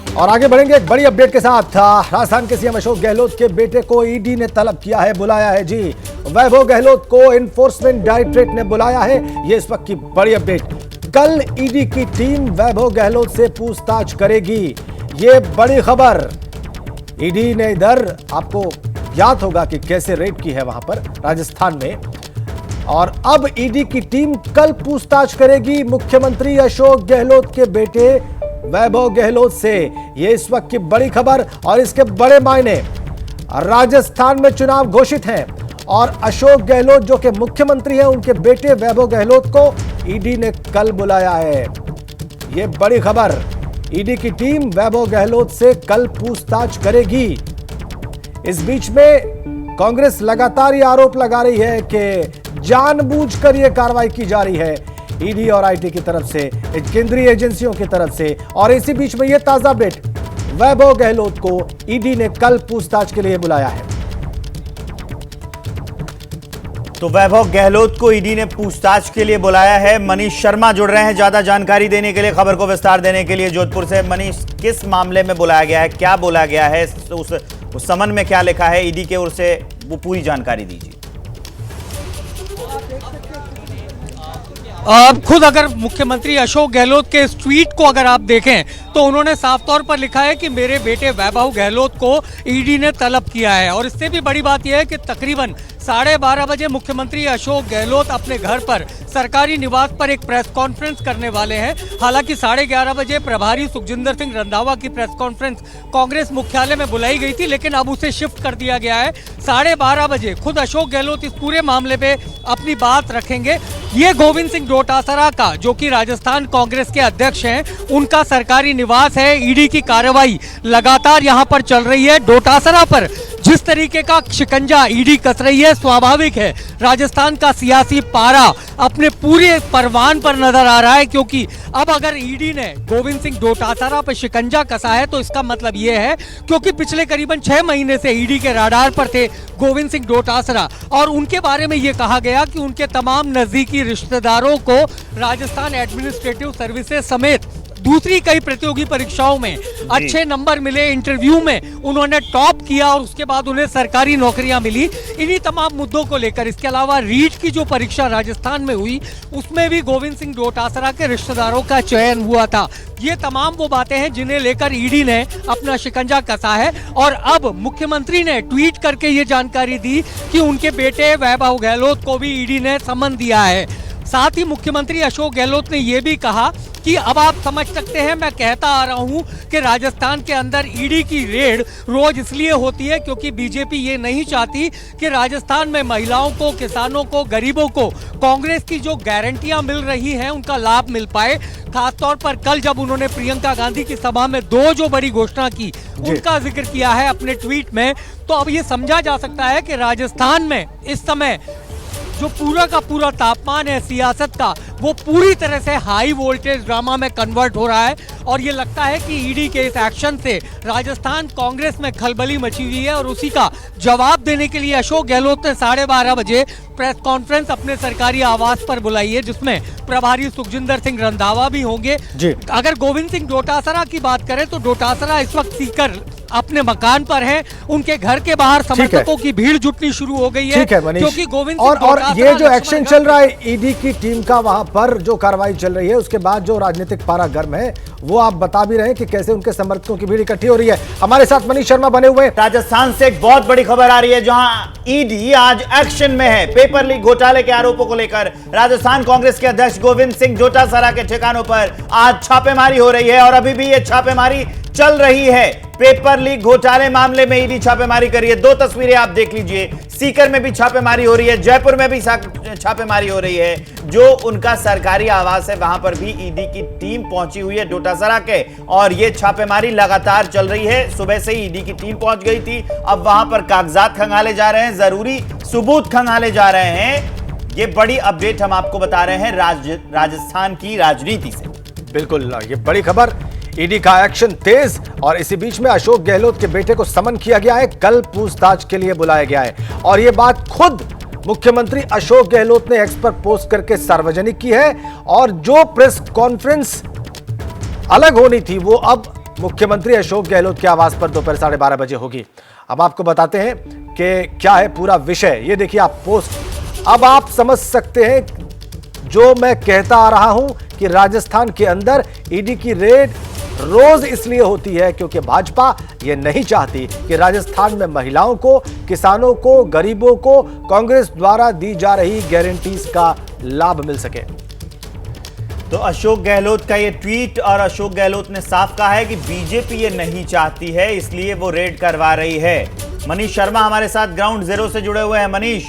और आगे बढ़ेंगे एक बड़ी अपडेट के साथ। राजस्थान के सीएम अशोक गहलोत के बेटे को ईडी ने तलब किया है, बुलाया है जी। वैभव गहलोत को एनफोर्समेंट डायरेक्टरेट ने बुलाया है, ये इस वक्त की बड़ी अपडेट। कल ईडी की टीम वैभव गहलोत से पूछताछ करेगी, ये बड़ी खबर। ईडी ने इधर, आपको याद होगा कि कैसे रेड की है वहां पर राजस्थान में, और अब ईडी की टीम कल पूछताछ करेगी मुख्यमंत्री अशोक गहलोत के बेटे वैभव गहलोत से। यह इस वक्त की बड़ी खबर और इसके बड़े मायने। राजस्थान में चुनाव घोषित हैं और अशोक गहलोत जो कि मुख्यमंत्री हैं, उनके बेटे वैभव गहलोत को ईडी ने कल बुलाया है। यह बड़ी खबर। ईडी की टीम वैभव गहलोत से कल पूछताछ करेगी। इस बीच में कांग्रेस लगातार ये आरोप लगा रही है कि जानबूझकर यह कार्रवाई की जा रही है ईडी और आईटी की तरफ से, केंद्रीय एजेंसियों की तरफ से। और इसी बीच में यह ताजा अपडेट, वैभव गहलोत को ईडी ने कल पूछताछ के लिए बुलाया है। तो वैभव गहलोत को ईडी ने पूछताछ के लिए बुलाया है। मनीष शर्मा जुड़ रहे हैं ज्यादा जानकारी देने के लिए, खबर को विस्तार देने के लिए जोधपुर से। मनीष, किस मामले में बुलाया गया है, क्या बोला गया है, उस समन में क्या लिखा है ईडी के ओर से, वो पूरी जानकारी दीजिए। खुद अगर मुख्यमंत्री अशोक गहलोत के इस ट्वीट को अगर आप देखें तो उन्होंने साफ तौर पर लिखा है कि मेरे बेटे वैभव गहलोत को ईडी ने तलब किया है। और इससे भी बड़ी बात यह है कि तकरीबन 12:30 बजे मुख्यमंत्री अशोक गहलोत अपने घर पर सरकारी निवास पर एक प्रेस कॉन्फ्रेंस करने वाले हैं। हालांकि 11:30 बजे प्रभारी सुखजिंदर सिंह रंधावा की प्रेस कॉन्फ्रेंस कांग्रेस मुख्यालय में बुलाई गई थी, लेकिन अब उसे शिफ्ट कर दिया गया है। 12:30 बजे खुद अशोक गहलोत इस पूरे मामले पे अपनी बात रखेंगे। ये गोविंद सिंह डोटासरा का, जो कि राजस्थान कांग्रेस के अध्यक्ष हैं, उनका सरकारी निवास है। ईडी की कार्रवाई लगातार यहां पर चल रही है। डोटासरा पर जिस तरीके का शिकंजा ईडी कस रही है, स्वाभाविक है राजस्थान का सियासी पारा अपने पूरे परवान पर नजर आ रहा है, क्योंकि अब अगर ईडी ने गोविंद सिंह डोटासरा पर शिकंजा कसा है तो इसका मतलब यह है, क्योंकि पिछले करीबन 6 महीने से ईडी के राडार पर थे गोविंद सिंह डोटासरा, और उनके बारे में यह कहा गया कि उनके तमाम नजदीकी रिश्तेदारों को राजस्थान एडमिनिस्ट्रेटिव सर्विसेज समेत दूसरी कई प्रतियोगी परीक्षाओं में अच्छे नंबर मिले, इंटरव्यू में उन्होंने टॉप किया और उसके बाद उन्हें सरकारी नौकरियां मिली। इन्हीं तमाम मुद्दों को लेकर, इसके अलावा रीट की जो परीक्षा राजस्थान में हुई उसमें भी गोविंद सिंह डोटासरा के रिश्तेदारों का चयन हुआ था। ये तमाम वो बातें हैं जिन्हें लेकर ईडी ने अपना शिकंजा कसा है। और अब मुख्यमंत्री ने ट्वीट करके ये जानकारी दी कि उनके बेटे वैभव गहलोत को भी ईडी ने समन दिया है। साथ ही मुख्यमंत्री अशोक गहलोत ने यह भी कहा कि अब आप समझ सकते हैं, मैं कहता आ रहा हूं कि राजस्थान के अंदर ईडी की रेड रोज इसलिए होती है क्योंकि बीजेपी ये नहीं चाहती कि राजस्थान में महिलाओं को, किसानों को, गरीबों को कांग्रेस की जो गारंटियां मिल रही हैं उनका लाभ मिल पाए। खासतौर पर कल जब उन्होंने प्रियंका गांधी की सभा में 2 जो बड़ी घोषणा की, उनका जिक्र किया है अपने ट्वीट में, तो अब ये समझा जा सकता है कि राजस्थान में इस समय जो पूरा का पूरा तापमान है सियासत का, वो पूरी तरह से हाई वोल्टेज ड्रामा में कन्वर्ट हो रहा है। और ये लगता है कि ईडी के इस एक्शन से राजस्थान कांग्रेस में खलबली मची हुई है, और उसी का जवाब देने के लिए अशोक गहलोत ने 12:30 बजे प्रेस कॉन्फ्रेंस अपने सरकारी आवास पर बुलाई है, जिसमें प्रभारी सुखजिंदर सिंह रंधावा भी होंगे। अगर गोविंद सिंह डोटासरा की बात करें तो डोटासरा इस वक्त सीकर अपने मकान पर हैं। उनके घर के बाहर समर्थकों की भीड़ जुटनी शुरू हो गई है, क्योंकि गोविंद सिंह और ये जो एक्शन चल रहा है ईडी की टीम का, वहां पर जो कार्रवाई चल रही है, उसके बाद जो राजनीतिक पारा गर्म है, वो आप बता भी रहे हैं कि कैसे उनके समर्थकों की भीड़ इकट्ठी हो रही है। हमारे साथ मनीष शर्मा बने हुए। राजस्थान से एक बहुत बड़ी खबर आ रही है, जहां ईडी आज एक्शन में है। पेपर लीक घोटाले के आरोपों को लेकर राजस्थान कांग्रेस के अध्यक्ष गोविंद सिंह डोटासरा के ठिकानों पर आज छापेमारी हो रही है, और अभी भी ये छापेमारी चल रही है। पेपर लीक घोटाले मामले में ईडी छापेमारी कर रही है। 2 तस्वीरें आप देख लीजिए, सीकर में भी छापेमारी हो रही है, जयपुर में भी छापेमारी हो रही है। जो उनका सरकारी आवास है वहां पर भी ईडी की टीम पहुंची हुई है डोटासरा के, और ये छापेमारी लगातार चल रही है। सुबह से ही ईडी की टीम पहुंच गई थी, अब वहां पर कागजात खंगाले जा रहे हैं, जरूरी सबूत खंगाले जा रहे हैं। ये बड़ी अपडेट हम आपको बता रहे हैं राजस्थान की राजनीति से। बिल्कुल, ये बड़ी खबर। ईडी का एक्शन तेज, और इसी बीच में अशोक गहलोत के बेटे को समन किया गया है, कल पूछताछ के लिए बुलाया गया है। और यह बात खुद मुख्यमंत्री अशोक गहलोत ने एक्स पर पोस्ट करके सार्वजनिक की है। और जो प्रेस कॉन्फ्रेंस अलग होनी थी, वो अब मुख्यमंत्री अशोक गहलोत के आवास पर दोपहर 12:30 बजे होगी। अब आपको बताते हैं कि क्या है पूरा विषय। ये देखिए आप पोस्ट, अब आप समझ सकते हैं जो मैं कहता आ रहा हूं कि राजस्थान के अंदर ईडी की रेड रोज इसलिए होती है क्योंकि भाजपा ये नहीं चाहती कि राजस्थान में महिलाओं को, किसानों को, गरीबों को कांग्रेस द्वारा दी जा रही गारंटीज का लाभ मिल सके। तो अशोक गहलोत का ये ट्वीट, और अशोक गहलोत ने साफ कहा है कि बीजेपी ये नहीं चाहती है, इसलिए वो रेड करवा रही है। मनीष शर्मा हमारे साथ ग्राउंड जीरो से जुड़े हुए हैं। मनीष,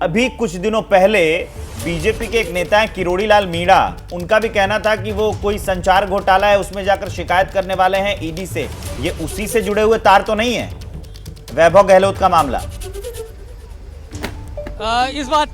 अभी कुछ दिनों पहले बीजेपी के एक नेता हैं किरोड़ी लाल मीणा, उनका भी कहना था कि वो कोई संचार घोटाला है, उसमें जाकर शिकायत करने वाले हैं ईडी से। ये उसी से जुड़े हुए तार तो नहीं है वैभव गहलोत का मामला? इस बात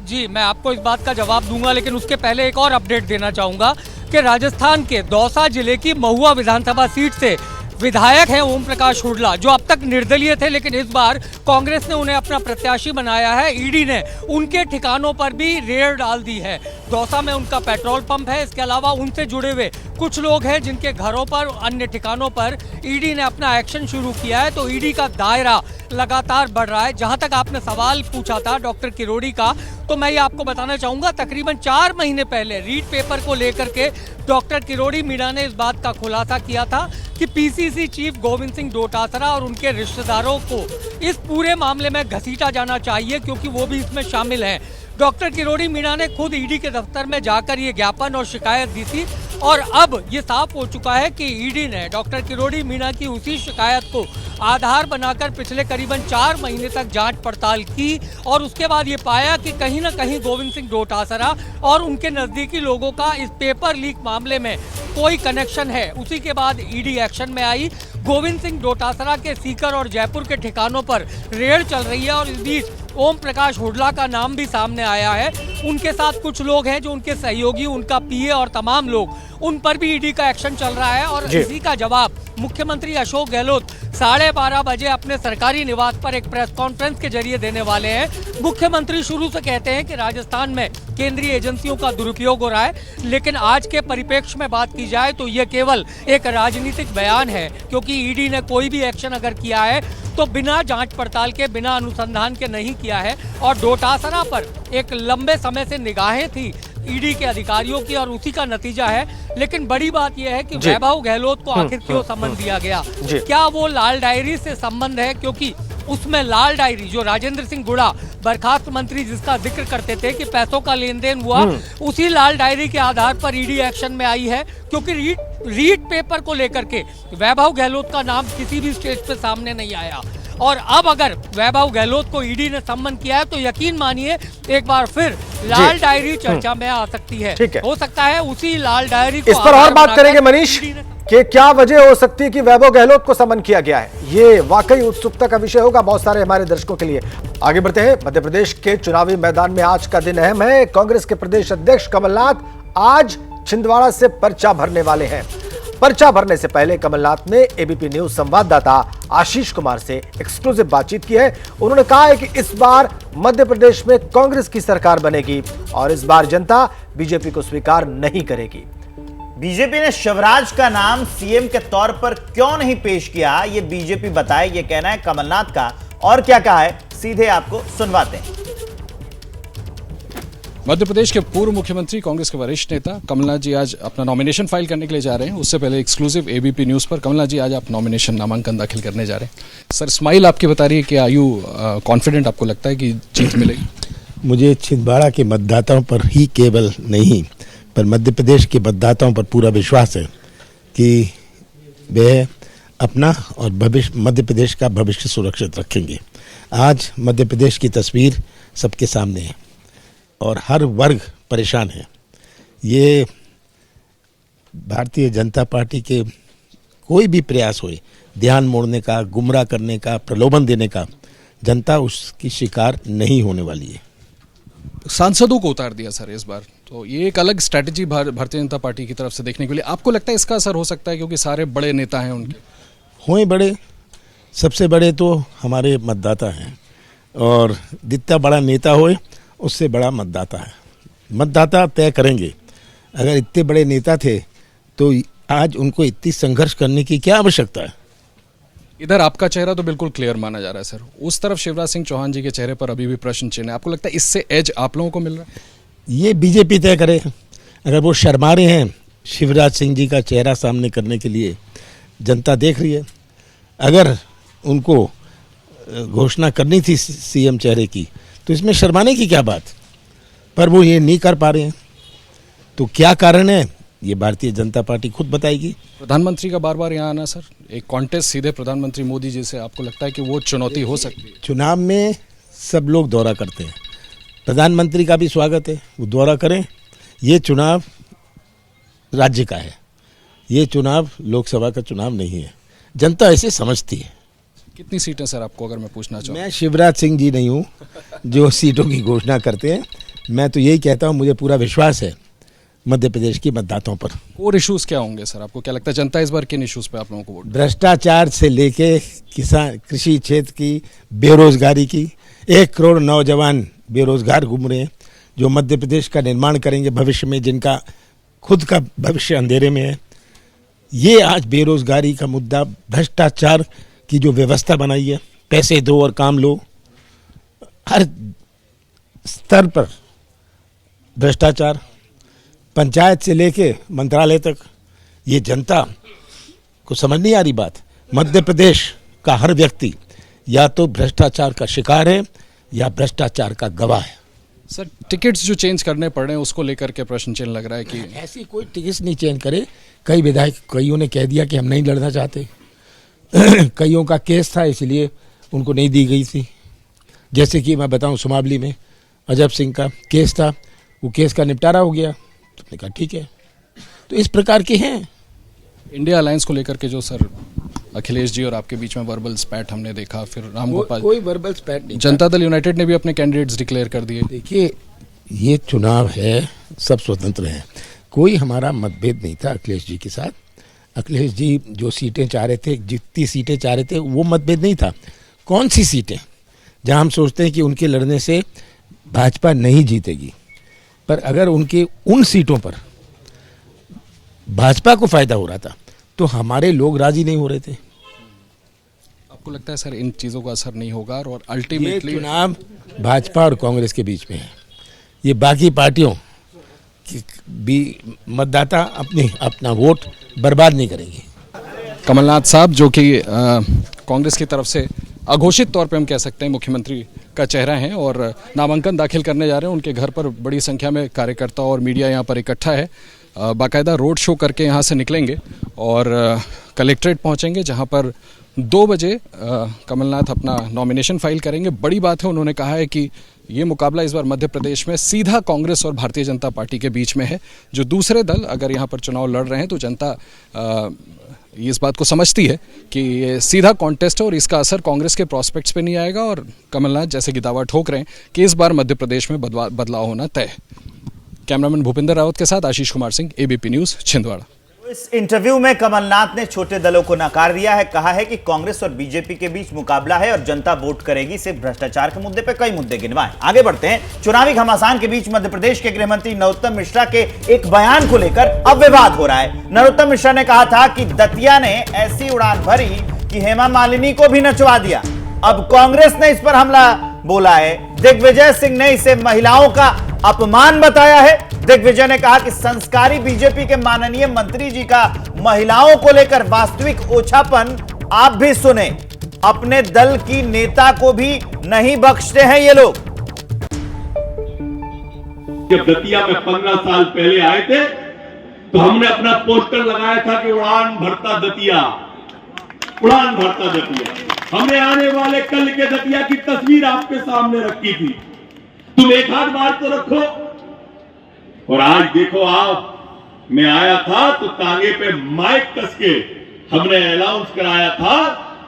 जी मैं आपको इस बात का जवाब दूंगा, लेकिन उसके पहले एक और अपडेट देना चाहूंगा कि राजस्थान के दौसा जिले की महुआ विधानसभा सीट से विधायक हैं ओम प्रकाश हुड्डा, जो अब तक निर्दलीय थे, लेकिन इस बार कांग्रेस ने उन्हें अपना प्रत्याशी बनाया है। ईडी ने उनके ठिकानों पर भी रेड डाल दी है। दौसा में उनका पेट्रोल पंप है, इसके अलावा उनसे जुड़े हुए कुछ लोग हैं जिनके घरों पर, अन्य ठिकानों पर ईडी ने अपना एक्शन शुरू किया है। तो ईडी का दायरा लगातार बढ़ रहा है। जहां तक आपने सवाल पूछा था डॉक्टर किरोड़ी का, तो मैं ये आपको बताना चाहूंगा, तकरीबन 4 महीने पहले रीड पेपर को लेकर के डॉक्टर किरोड़ी मीणा ने इस बात का खुलासा किया था कि पीसीसी चीफ गोविंद सिंह डोटासरा और उनके रिश्तेदारों को इस पूरे मामले में घसीटा जाना चाहिए, क्योंकि वो भी इसमें शामिल हैं। डॉक्टर किरोड़ी मीणा ने खुद ईडी के दफ्तर में जाकर ये ज्ञापन और शिकायत दी थी, और अब ये साफ हो चुका है कि ईडी ने डॉक्टर किरोड़ी मीणा की उसी शिकायत को आधार बनाकर पिछले करीबन 4 महीने तक जांच पड़ताल की, और उसके बाद ये पाया कि कहीं ना कहीं गोविंद सिंह डोटासरा और उनके नजदीकी लोगों का इस पेपर लीक मामले में कोई कनेक्शन है। उसी के बाद ईडी एक्शन में आई। गोविंद सिंह डोटासरा के सीकर और जयपुर के ठिकानों पर रेड चल रही है, और इस बीच ओम प्रकाश हुड्डा का नाम भी सामने आया है। उनके साथ कुछ लोग हैं जो उनके सहयोगी, उनका पीए और तमाम लोग, उन पर भी ईडी का एक्शन चल रहा है। और इसी का जवाब मुख्यमंत्री अशोक गहलोत 12:30 बजे अपने सरकारी निवास पर एक प्रेस कॉन्फ्रेंस के जरिए देने वाले हैं। मुख्यमंत्री शुरू से कहते हैं कि राजस्थान में केंद्रीय एजेंसियों का दुरुपयोग हो रहा है, लेकिन आज के परिप्रेक्ष्य में बात की जाए तो यह केवल एक राजनीतिक बयान है, क्योंकि ईडी ने कोई भी एक्शन अगर किया है तो बिना जांच पड़ताल के, बिना अनुसंधान के नहीं किया है। और डोटासरा पर एक लंबे समय से निगाहें थी ईडी के अधिकारियों की, और उसी का नतीजा है। लेकिन बड़ी बात यह है कि वैभव गहलोत को आखिर क्यों सम्मन दिया गया? क्या वो लाल डायरी से संबंध है? क्योंकि उसमें लाल डायरी जो राजेंद्र सिंह गुड़ा बर्खास्त मंत्री जिसका जिक्र करते थे कि पैसों का लेन देन हुआ, उसी लाल डायरी के आधार पर ईडी एक्शन में आई है। क्योंकि रीड पेपर को लेकर के वैभव गहलोत का नाम किसी भी स्टेज पे सामने नहीं आया, और अब अगर वैभव गहलोत को ईडी ने सम्मन किया है तो यकीन मानिए एक बार फिर लाल डायरी चर्चा में आ सकती है। हो सकता है उसी लाल डायरी को, इस पर और बात करेंगे मनीष कि क्या वजह हो सकती है कि वैभव गहलोत को सम्मन किया गया है। ये वाकई उत्सुकता का विषय होगा बहुत सारे हमारे दर्शकों के लिए। आगे बढ़ते हैं। मध्य प्रदेश के चुनावी मैदान में आज का दिन अहम है। कांग्रेस के प्रदेश अध्यक्ष कमलनाथ आज छिंदवाड़ा से पर्चा भरने वाले हैं। पर्चा भरने से पहले कमलनाथ ने एबीपी न्यूज संवाददाता आशीष कुमार से एक्सक्लूसिव बातचीत की है। उन्होंने कहा है कि इस बार मध्य प्रदेश में कांग्रेस की सरकार बनेगी और इस बार जनता बीजेपी को स्वीकार नहीं करेगी। बीजेपी ने शिवराज का नाम सीएम के तौर पर क्यों नहीं पेश किया, ये बीजेपी बताए, ये कहना है कमलनाथ का। और क्या कहा है सीधे आपको सुनवाते हैं। मध्य प्रदेश के पूर्व मुख्यमंत्री, कांग्रेस के वरिष्ठ नेता कमलनाथ जी आज अपना नॉमिनेशन फाइल करने के लिए जा रहे हैं। उससे पहले एक्सक्लूसिव एबीपी न्यूज पर कमलनाथ जी आज आप नॉमिनेशन नामांकन दाखिल करने जा रहे हैं। सर, स्माइल आपकी बता रही है कि आयु कॉन्फिडेंट, आपको लगता है कि जीत मिलेगी? मुझे छिंदवाड़ा के मतदाताओं पर ही केवल नहीं, पर मध्य प्रदेश के मतदाताओं पर पूरा विश्वास है कि वे अपना और भविष्य, मध्य प्रदेश का भविष्य सुरक्षित रखेंगे। आज मध्य प्रदेश की तस्वीर सबके सामने है और हर वर्ग परेशान है। ये भारतीय जनता पार्टी के कोई भी प्रयास होए ध्यान मोड़ने का, गुमराह करने का, प्रलोभन देने का, जनता उसकी शिकार नहीं होने वाली है। सांसदों को उतार दिया सर इस बार, तो ये एक अलग स्ट्रैटेजी भारतीय जनता पार्टी की तरफ से देखने के लिए आपको लगता है इसका असर हो सकता है? क्योंकि सारे बड़े नेता हैं उनके, होए बड़े, सबसे बड़े तो हमारे मतदाता हैं, और जितना बड़ा नेता होए उससे बड़ा मतदाता है। मतदाता तय करेंगे। अगर इतने बड़े नेता थे तो आज उनको इतनी संघर्ष करने की क्या आवश्यकता है? इधर आपका चेहरा तो बिल्कुल क्लियर माना जा रहा है सर, उस तरफ शिवराज सिंह चौहान जी के चेहरे पर अभी भी प्रश्न चिन्ह है। आपको लगता है इससे एज आप लोगों को मिल रहा है? ये बीजेपी तय करे। अगर वो शर्मा रहे हैं शिवराज सिंह जी का चेहरा सामने करने के लिए, जनता देख रही है। अगर उनको घोषणा करनी थी सीएम चेहरे की, तो इसमें शर्माने की क्या बात, पर वो ये नहीं कर पा रहे हैं। तो क्या कारण है, ये भारतीय जनता पार्टी खुद बताएगी। प्रधानमंत्री का बार बार यहाँ आना सर, एक कॉन्टेस्ट सीधे प्रधानमंत्री मोदी जी से, आपको लगता है कि वो चुनौती हो सकती है? चुनाव में सब लोग दौरा करते हैं, प्रधानमंत्री का भी स्वागत है, वो दौरा करें। ये चुनाव राज्य का है, ये चुनाव लोकसभा का चुनाव नहीं है, जनता ऐसे समझती है। कितनी सीटें सर आपको, अगर मैं पूछना चाहूँ? मैं शिवराज सिंह जी नहीं हूँ जो सीटों की घोषणा करते हैं। मैं तो यही कहता हूँ, मुझे पूरा विश्वास है मध्य प्रदेश की मतदाताओं पर। और इश्यूज क्या होंगे सर, आपको क्या लगता है जनता इस बार किन इश्यूज पे आप लोगों को वोट? भ्रष्टाचार से लेके किसान, कृषि क्षेत्र की, बेरोजगारी की। 1 करोड़ नौजवान बेरोजगार घूम रहे हैं, जो मध्य प्रदेश का निर्माण करेंगे भविष्य में, जिनका खुद का भविष्य अंधेरे में है। ये आज बेरोजगारी का मुद्दा, भ्रष्टाचार की जो व्यवस्था बनाई है, पैसे दो और काम लो, हर स्तर पर भ्रष्टाचार, पंचायत से लेके मंत्रालय तक, ये जनता को समझ नहीं आ रही बात। मध्य प्रदेश का हर व्यक्ति या तो भ्रष्टाचार का शिकार है या भ्रष्टाचार का गवाह है। सर टिकट्स जो चेंज करने पड़ रहे हैं उसको लेकर के प्रश्न चिन्ह लग रहा है कि ऐसी कोई टिकट नहीं चेंज करे। कई विधायक, कईयों ने कह दिया कि हम नहीं लड़ना चाहते। कईयों का केस था इसलिए उनको नहीं दी गई थी। जैसे कि मैं बताऊं, सुमावली में अजब सिंह का केस था, वो केस का निपटारा हो गया, तो मैंने कहा ठीक है। तो इस प्रकार के हैं। इंडिया अलायंस को लेकर के जो सर अखिलेश जी और आपके बीच में वर्बल स्पैट हमने देखा, फिर राम गोपाल, कोई वर्बल स्पैट नहीं। जनता दल यूनाइटेड ने भी अपने कैंडिडेट्स डिक्लेयर कर दिए। देखिए, ये चुनाव है, सब स्वतंत्र हैं, कोई हमारा मतभेद नहीं था अखिलेश जी के साथ। अखिलेश जी जो सीटें चाह रहे थे, जितनी सीटें चाह रहे थे, वो मतभेद नहीं था। कौन सी सीटें जहां हम सोचते हैं कि उनके लड़ने से भाजपा नहीं जीतेगी, पर अगर उनके उन सीटों पर भाजपा को फायदा हो रहा था तो हमारे लोग राजी नहीं हो रहे थे। आपको लगता है सर इन चीज़ों का असर नहीं होगा और ये अल्टीमेटली चुनाव भाजपा और कांग्रेस के बीच में है। ये बाकी पार्टियों की भी मतदाता अपना वोट बर्बाद नहीं करेंगे। कमलनाथ साहब जो कि कांग्रेस की तरफ से अघोषित तौर पे हम कह सकते हैं मुख्यमंत्री का चेहरा हैं और नामांकन दाखिल करने जा रहे हैं। उनके घर पर बड़ी संख्या में कार्यकर्ता और मीडिया यहाँ पर इकट्ठा है। बाकायदा रोड शो करके यहाँ से निकलेंगे और कलेक्ट्रेट पहुँचेंगे, जहाँ पर 2 बजे कमलनाथ अपना नॉमिनेशन फाइल करेंगे। बड़ी बात है, उन्होंने कहा है कि ये मुकाबला इस बार मध्य प्रदेश में सीधा कांग्रेस और भारतीय जनता पार्टी के बीच में है। जो दूसरे दल अगर यहाँ पर चुनाव लड़ रहे हैं तो जनता इस बात को समझती है कि ये सीधा कॉन्टेस्ट है और इसका असर कांग्रेस के प्रॉस्पेक्ट्स पे नहीं आएगा। और कमलनाथ जैसे कि दावा ठोक रहे हैं कि इस बार मध्य प्रदेश में बदलाव होना तय है। कैमरामैन भूपिंदर रावत के साथ आशीष कुमार सिंह, एबीपी न्यूज़, छिंदवाड़ा। इस इंटरव्यू में कमलनाथ ने छोटे दलों को नकार दिया है। कहा है कि कांग्रेस और बीजेपी के बीच मुकाबला है और जनता वोट करेगी। सिर्फ भ्रष्टाचार के मुद्दे पे कई मुद्दे गिनवाए। आगे बढ़ते हैं। चुनावी घमासान के बीच मध्य प्रदेश के गृह मंत्री नरोत्तम मिश्रा के एक बयान को लेकर अब विवाद हो रहा है। नरोत्तम मिश्रा ने कहा था कि दतिया ने ऐसी उड़ान भरी कि हेमा मालिनी को भी नचवा दिया। अब कांग्रेस ने इस पर हमला बोला है। दिग्विजय सिंह ने इसे महिलाओं का अपमान बताया है। दिग्विजय ने कहा कि संस्कारी बीजेपी के माननीय मंत्री जी का महिलाओं को लेकर वास्तविक ओछापन आप भी सुने। अपने दल की नेता को भी नहीं बख्शते हैं ये लोग। जब दतिया में 15 साल पहले आए थे तो हमने अपना पोस्टर लगाया था कि उड़ान भरता दतिया, उड़ान भरता दतिया। हमने आने वाले कल के दतिया की तस्वीर आपके सामने रखी थी। तुम एक आध बार तो रखो। और आज देखो, आप मैं आया था तो तांगे पे माइक कस के हमने अनाउंस कराया था,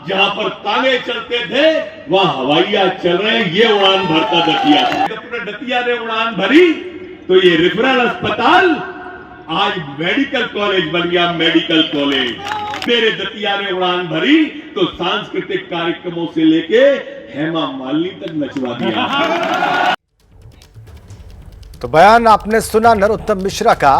जहां पर तांगे चलते थे वहां हवाइयां चल रहे हैं। ये उड़ान भरता दतिया। अपने दतिया ने उड़ान भरी तो ये रेफरल अस्पताल आज मेडिकल कॉलेज बन गया। मेडिकल कॉलेज मेरे दतिया ने उड़ान भरी तो सांस्कृतिक कार्यक्रमों से लेके हेमा मालिनी तक नचवा दिया। तो बयान आपने सुना नरोत्तम मिश्रा का।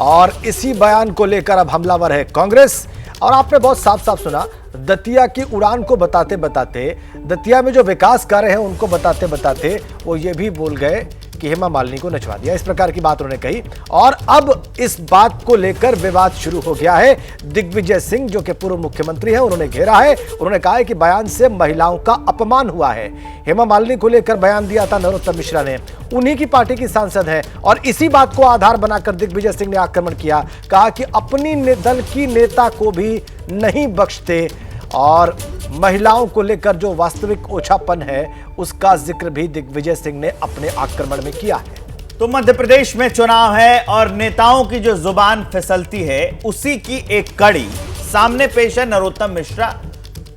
और इसी बयान को लेकर अब हमलावर है कांग्रेस। और आपने बहुत साफ साफ सुना, दतिया की उड़ान को बताते बताते, दतिया में जो विकास कार्य हैं उनको बताते बताते वो ये भी बोल गए कि हेमा मालिनी को नचवा दिया। इस प्रकार की बात उन्होंने कही। और अब इस बात को लेकर विवाद शुरू हो गया है। दिग्विजय सिंह जो कि पूर्व मुख्यमंत्री हैं, उन्होंने घेरा है। उन्होंने कहा है कि बयान से महिलाओं का अपमान हुआ है। हेमा मालिनी को लेकर बयान दिया था नरोत्तम मिश्रा ने, उन्हीं की पार्टी की सांसद है। और इसी बात को आधार बनाकर दिग्विजय सिंह ने आक्रमण किया, कहा कि अपनी दल की नेता को भी नहीं बख्शते। और महिलाओं को लेकर जो वास्तविक ओछापन है उसका जिक्र भी दिग्विजय सिंह ने अपने आक्रमण में किया है। तो मध्य प्रदेश में चुनाव है और नेताओं की जो जुबान फिसलती है उसी की एक कड़ी सामने पेश है। नरोत्तम मिश्रा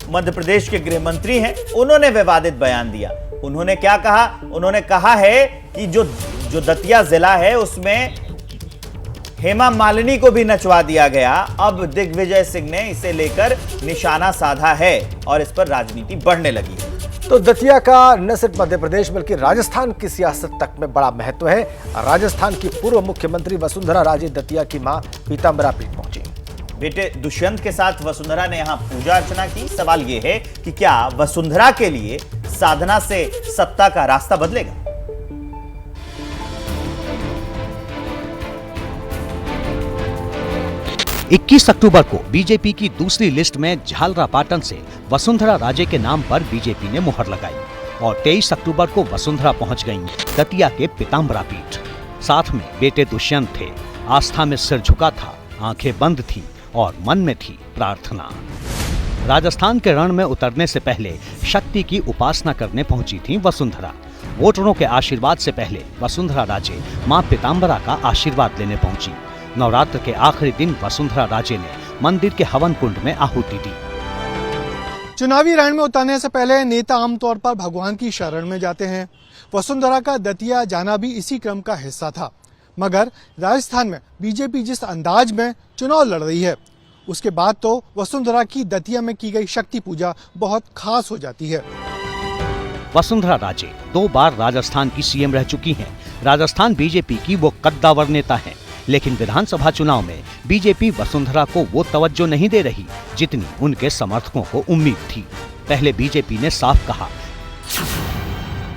मध्य प्रदेश के गृह मंत्री हैं, उन्होंने विवादित बयान दिया। उन्होंने क्या कहा? उन्होंने कहा है कि जो दतिया जिला है उसमें हेमा मालिनी को भी नचवा दिया गया। अब दिग्विजय सिंह ने इसे लेकर निशाना साधा है और इस पर राजनीति बढ़ने लगी है। तो दतिया का न सिर्फ मध्य प्रदेश बल्कि राजस्थान की सियासत तक में बड़ा महत्व है। राजस्थान की पूर्व मुख्यमंत्री वसुंधरा राजे दतिया की मां पीतांबरा पीठ पहुंची। बेटे दुष्यंत के साथ वसुंधरा ने यहां पूजा अर्चना की। सवाल यह है कि क्या वसुंधरा के लिए साधना से सत्ता का रास्ता बदलेगा? इक्कीस अक्टूबर को बीजेपी की दूसरी लिस्ट में झालरापाटन से वसुंधरा राजे के नाम पर बीजेपी ने मुहर लगाई और 23 अक्टूबर को वसुंधरा पहुंच गईं दतिया के पीतांबरा पीठ। साथ में बेटे दुष्यंत थे। आस्था में सिर झुका था, आंखें बंद थी और मन में थी प्रार्थना। राजस्थान के रण में उतरने से पहले शक्ति की उपासना करने पहुंची थी वसुंधरा। वोटरों के आशीर्वाद से पहले वसुंधरा राजे मां पीतांबरा का आशीर्वाद लेने पहुंची। नवरात्र के आखिरी दिन वसुंधरा राजे ने मंदिर के हवन कुंड में आहुति दी। चुनावी रण में उतरने से पहले नेता आमतौर पर भगवान की शरण में जाते हैं। वसुंधरा का दतिया जाना भी इसी क्रम का हिस्सा था। मगर राजस्थान में बीजेपी जिस अंदाज में चुनाव लड़ रही है, उसके बाद तो वसुंधरा की दतिया में की गई शक्ति पूजा बहुत खास हो जाती है। वसुंधरा राजे 2 बार राजस्थान की सीएम रह चुकी हैं। राजस्थान बीजेपी की वो कद्दावर नेता हैं। लेकिन विधानसभा चुनाव में बीजेपी वसुंधरा को वो तवज्जो नहीं दे रही जितनी उनके समर्थकों को उम्मीद थी। पहले बीजेपी ने साफ कहा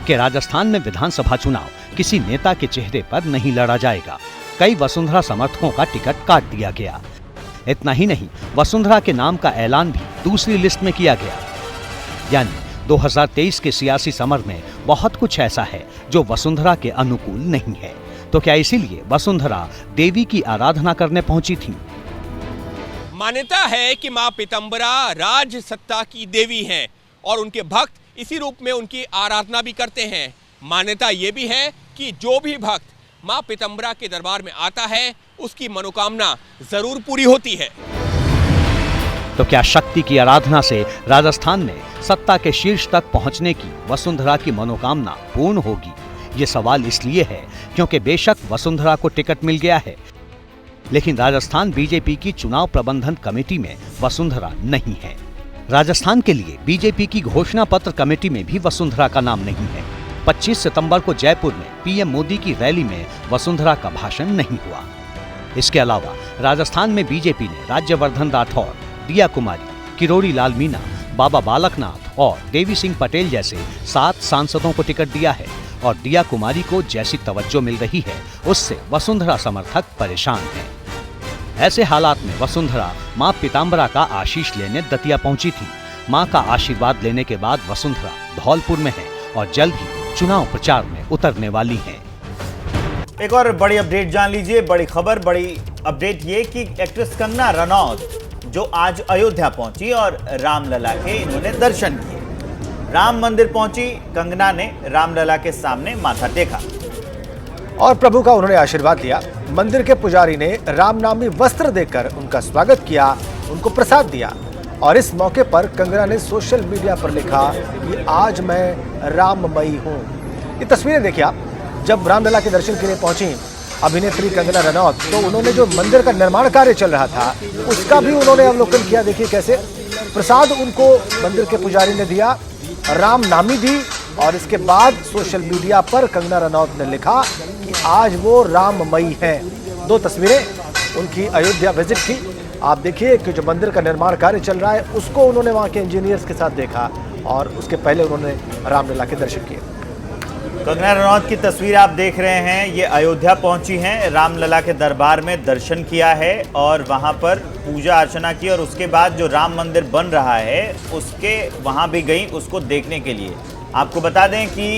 कि राजस्थान में विधानसभा चुनाव किसी नेता के चेहरे पर नहीं लड़ा जाएगा। कई वसुंधरा समर्थकों का टिकट काट दिया गया। इतना ही नहीं, वसुंधरा के नाम का ऐलान भी दूसरी लिस्ट में किया गया। यानी 2023 के सियासी समर में बहुत कुछ ऐसा है जो वसुंधरा के अनुकूल नहीं है। तो क्या इसीलिए वसुंधरा देवी की आराधना करने पहुंची थी? मान्यता है कि मां पीतांबरा राज सत्ता की देवी हैं और उनके भक्त इसी रूप में उनकी आराधना भी करते हैं। मान्यता ये भी है कि जो भी भक्त मां पीतांबरा के दरबार में आता है उसकी मनोकामना जरूर पूरी होती है। तो क्या शक्ति की आराधना से राजस्थान में सत्ता के शीर्ष तक पहुंचने की वसुंधरा की मनोकामना पूर्ण होगी? ये सवाल इसलिए है क्योंकि बेशक वसुंधरा को टिकट मिल गया है, लेकिन राजस्थान बीजेपी की चुनाव प्रबंधन कमेटी में वसुंधरा नहीं है। राजस्थान के लिए बीजेपी की घोषणा पत्र कमेटी में भी वसुंधरा का नाम नहीं है। 25 सितंबर को जयपुर में पीएम मोदी की रैली में वसुंधरा का भाषण नहीं हुआ। इसके अलावा राजस्थान में बीजेपी ने राज्यवर्धन राठौर, दिया कुमारी, किरोड़ी लाल मीणा, बाबा बालकनाथ और देवी सिंह पटेल जैसे 7 सांसदों को टिकट दिया है। और दिया कुमारी को जैसी तवज्जो मिल रही है उससे वसुंधरा समर्थक परेशान हैं। ऐसे हालात में वसुंधरा मां पीतांबरा का आशीष लेने दतिया पहुंची थी। मां का आशीर्वाद लेने के बाद वसुंधरा धौलपुर में है और जल्द ही चुनाव प्रचार में उतरने वाली हैं। एक और बड़ी अपडेट जान लीजिए। बड़ी खबर, बड़ी अपडेट ये कि एक्ट्रेस कंगना रनौत जो आज अयोध्या पहुंची और रामलला के इन्होंने दर्शन किए। राम मंदिर पहुंची कंगना ने रामलला के सामने माथा टेका और प्रभु का उन्होंने आशीर्वाद लिया। मंदिर के पुजारी ने रामनामी वस्त्र देकर उनका स्वागत किया, उनको प्रसाद दिया। और इस मौके पर कंगना ने सोशल मीडिया पर लिखा कि आज मैं राममयी हूं। ये तस्वीरें देखिए आप। जब रामलला के दर्शन के लिए पहुंची अभिनेत्री कंगना रनौत, तो उन्होंने जो मंदिर का निर्माण कार्य चल रहा था उसका भी उन्होंने अवलोकन किया। देखिए कैसे प्रसाद उनको मंदिर के पुजारी ने दिया, राम नामी दी और इसके बाद सोशल मीडिया पर कंगना रनौत ने लिखा कि आज वो राममयी हैं। 2 तस्वीरें उनकी अयोध्या विजिट थी। आप देखिए कि जो मंदिर का निर्माण कार्य चल रहा है उसको उन्होंने वहाँ के इंजीनियर्स के साथ देखा और उसके पहले उन्होंने रामलला के दर्शन किए। कंगना रनौत की तस्वीर आप देख रहे हैं, ये अयोध्या पहुंची हैं, रामलला के दरबार में दर्शन किया है और वहां पर पूजा अर्चना की और उसके बाद जो राम मंदिर बन रहा है उसके वहां भी गई उसको देखने के लिए। आपको बता दें कि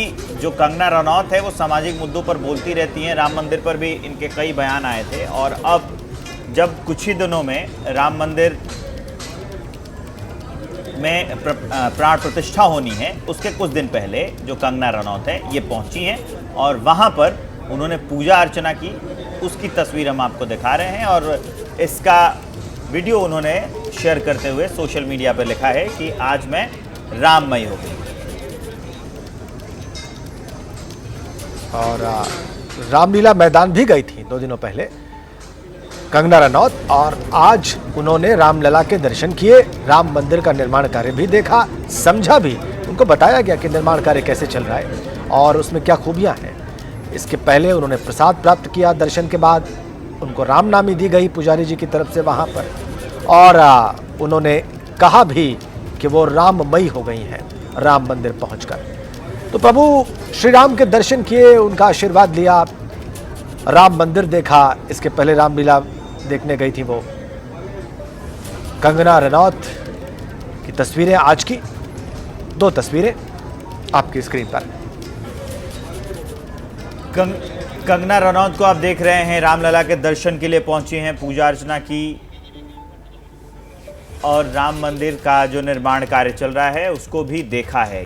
जो कंगना रनौत है वो सामाजिक मुद्दों पर बोलती रहती हैं, राम मंदिर पर भी इनके कई बयान आए थे और अब जब कुछ ही दिनों में राम मंदिर में प्राण प्रतिष्ठा होनी है उसके कुछ दिन पहले जो कंगना रनौत है ये पहुंची हैं और वहां पर उन्होंने पूजा अर्चना की, उसकी तस्वीर हम आपको दिखा रहे हैं और इसका वीडियो उन्होंने शेयर करते हुए सोशल मीडिया पर लिखा है कि आज मैं राममय हो गई। और रामलीला मैदान भी गई थी 2 दिनों पहले कंगना रनौत और आज उन्होंने रामलला के दर्शन किए, राम मंदिर का निर्माण कार्य भी देखा, समझा भी, उनको बताया गया कि निर्माण कार्य कैसे चल रहा है और उसमें क्या खूबियां हैं। इसके पहले उन्होंने प्रसाद प्राप्त किया, दर्शन के बाद उनको रामनामी दी गई पुजारी जी की तरफ से वहां पर और उन्होंने कहा भी कि वो राममयी हो गई हैं राम मंदिर पहुंचकर। तो प्रभु श्री राम के दर्शन किए, उनका आशीर्वाद लिया, राम मंदिर देखा, इसके पहले रामलीला देखने गई थी वो। कंगना रनौत की तस्वीरें, आज की 2 तस्वीरें आपकी स्क्रीन पर। कंगना रनौत को आप देख रहे हैं, रामलला के दर्शन के लिए पहुंची हैं, पूजा अर्चना की और राम मंदिर का जो निर्माण कार्य चल रहा है उसको भी देखा है।